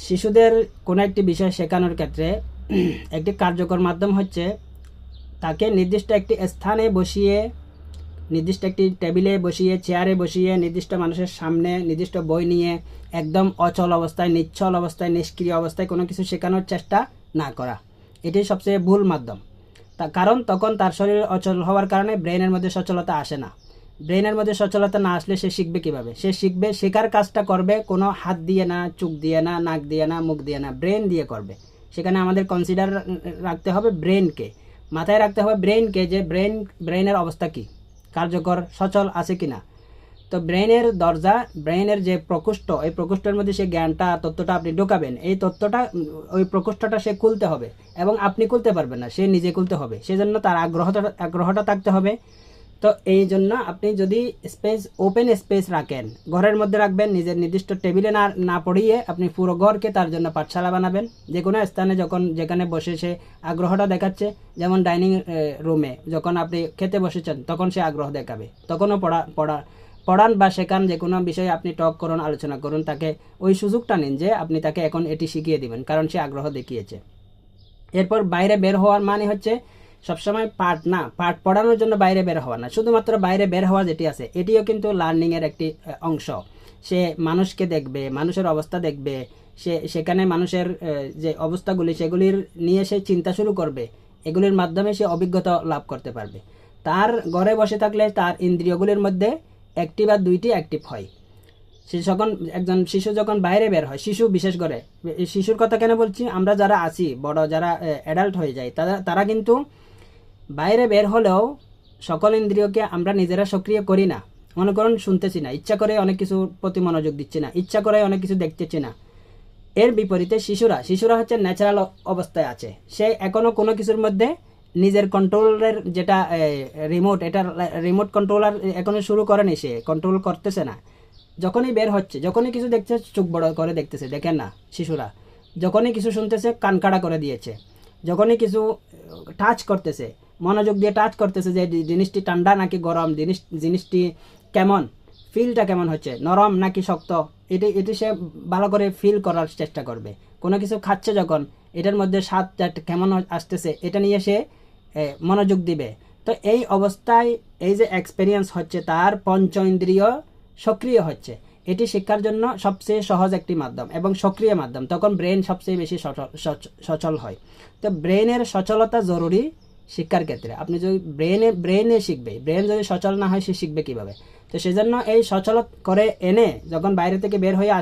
শিশুদের কোনো একটি বিষয় শেখানোর ক্ষেত্রে একটি কার্যকর মাধ্যম হচ্ছে তাকে নির্দিষ্ট একটি স্থানে বসিয়ে, নির্দিষ্ট একটি টেবিলে বসিয়ে, চেয়ারে বসিয়ে, নির্দিষ্ট মানুষের সামনে নির্দিষ্ট বই নিয়ে একদম অচল অবস্থায়, নিশ্চল অবস্থায়, নিষ্ক্রিয় অবস্থায় কোনো কিছু শেখানোর চেষ্টা না করা। এটি সবচেয়ে ভুল মাধ্যম। কারণ তখন তার শরীর অচল হওয়ার কারণে ব্রেনের মধ্যে সচলতা আসে না। ব্রেনের মধ্যে সচলতা না আসলে সে শিখবে কিভাবে? সে শিখবে, শেখার কাজটা করবে কোনো হাত দিয়ে না, চোখ দিয়ে না, নাক দিয়ে না, মুখ দিয়ে না, ব্রেন দিয়ে করবে। সেখানে আমাদের কনসিডার রাখতে হবে ব্রেনকে, মাথায় রাখতে হবে ব্রেনকে, যে ব্রেনের অবস্থা কী, কার্যকর সচল আছে কি না। তো ব্রেনের দরজা, ব্রেনের যে প্রকোষ্ঠ, এই প্রকোষ্ঠের মধ্যে সে জ্ঞানটা, তথ্যটা আপনি ঢোকাবেন, এই তথ্যটা, ওই প্রকোষ্ঠটা সে খুলতে হবে এবং আপনি খুলতে পারবেন না, সে নিজে খুলতে হবে। সেজন্য তার আগ্রহটা থাকতে হবে। তো এই জন্য আপনি যদি স্পেস, ওপেন স্পেস রাখেন, ঘরের মধ্যে রাখবেন, নিজের নির্দিষ্ট টেবিলে না পড়িয়ে আপনি পুরো ঘরকে তার জন্য পাঠশালা বানাবেন। যে কোনো স্থানে যেখানে বসে সে আগ্রহটা দেখাচ্ছে, যেমন ডাইনিং রুমে যখন আপনি খেতে বসেছেন তখন সে আগ্রহ দেখাবে, তখনও পড়ান বা শেখান, যে কোনো বিষয়ে আপনি টক করুন, আলোচনা করুন, তাকে ওই সুযোগটা নিন যে আপনি তাকে এখন এটি শিখিয়ে দিবেন, কারণ সে আগ্রহ দেখিয়েছে। এরপর বাইরে বের হওয়ার মানে হচ্ছে সবসময় পাঠ না, পাঠ পড়ানোর জন্য বাইরে বের হওয়া না, শুধুমাত্র বাইরে বের হওয়া যেটি আছে এটিও কিন্তু লার্নিংয়ের একটি অংশ। সে মানুষকে দেখবে, মানুষের অবস্থা দেখবে, সেখানে মানুষের যে অবস্থাগুলি সেগুলির নিয়ে সে চিন্তা শুরু করবে, এগুলির মাধ্যমে সে অভিজ্ঞতা লাভ করতে পারবে। তার ঘরে বসে থাকলে তার ইন্দ্রিয়গুলির মধ্যে একটি বা দুইটি অ্যাক্টিভ হয়। একজন শিশু যখন বাইরে বের হয়, শিশু বিশেষ করে, শিশুর কথা কেন বলছি, আমরা যারা আছি বড়, যারা অ্যাডাল্ট হয়ে যায়, তারা কিন্তু বাইরে বের হলেও সকল ইন্দ্রিয়কে আমরা নিজেরা সক্রিয় করি না। মনে করুন শুনতেছি না, ইচ্ছা করে অনেক কিছুর প্রতি মনোযোগ দিচ্ছি না, ইচ্ছা করে অনেক কিছু দেখতেছি না। এর বিপরীতে শিশুরা হচ্ছে ন্যাচারাল অবস্থায় আছে, সে এখনো কোনো কিছুর মধ্যে নিজের কন্ট্রোলের যেটা রিমোট, এটা রিমোট কন্ট্রোলার এখনো শুরু করেনি, সে কন্ট্রোল করতেছে না। যখনই বের হচ্ছে, যখনই কিছু দেখছে চোখ বড় করে দেখতেছে, দেখেন না শিশুরা, যখনই কিছু শুনতেছে কান কাড়া করে দিয়েছে, যখনই কিছু টাচ করতেছে মনোযোগ দিয়ে টাচ করতেছে, যে জিনিসটি ঠান্ডা নাকি গরম, জিনিসটি কেমন, ফিলটা কেমন হচ্ছে, নরম নাকি শক্ত, এটি সে ভালো করে ফিল করার চেষ্টা করবে। কোনো কিছু খাচ্ছে যখন, এটার মধ্যে স্বাদটা কেমন আসতেছে, এটা নিয়ে সে মনোযোগ দিবে। তো এই অবস্থায় এই যে এক্সপেরিয়েন্স হচ্ছে, তার পঞ্চ ইন্দ্রিয় সক্রিয় হচ্ছে। এটি শিক্ষার জন্য সবচেয়ে সহজ একটি মাধ্যম এবং সক্রিয় মাধ্যম, তখন ব্রেন সবচেয়ে বেশি সচল হয়। তো ব্রেনের সচলতা জরুরি শিক্ষার ক্ষেত্রে। আপনি যদি ব্রেনে শিখবে, ব্রেন যদি সচল না হয় সে শিখবে কিভাবে? তো সেজন্য এই সচল করে এনে যখন বাইরে থেকে বের হয়ে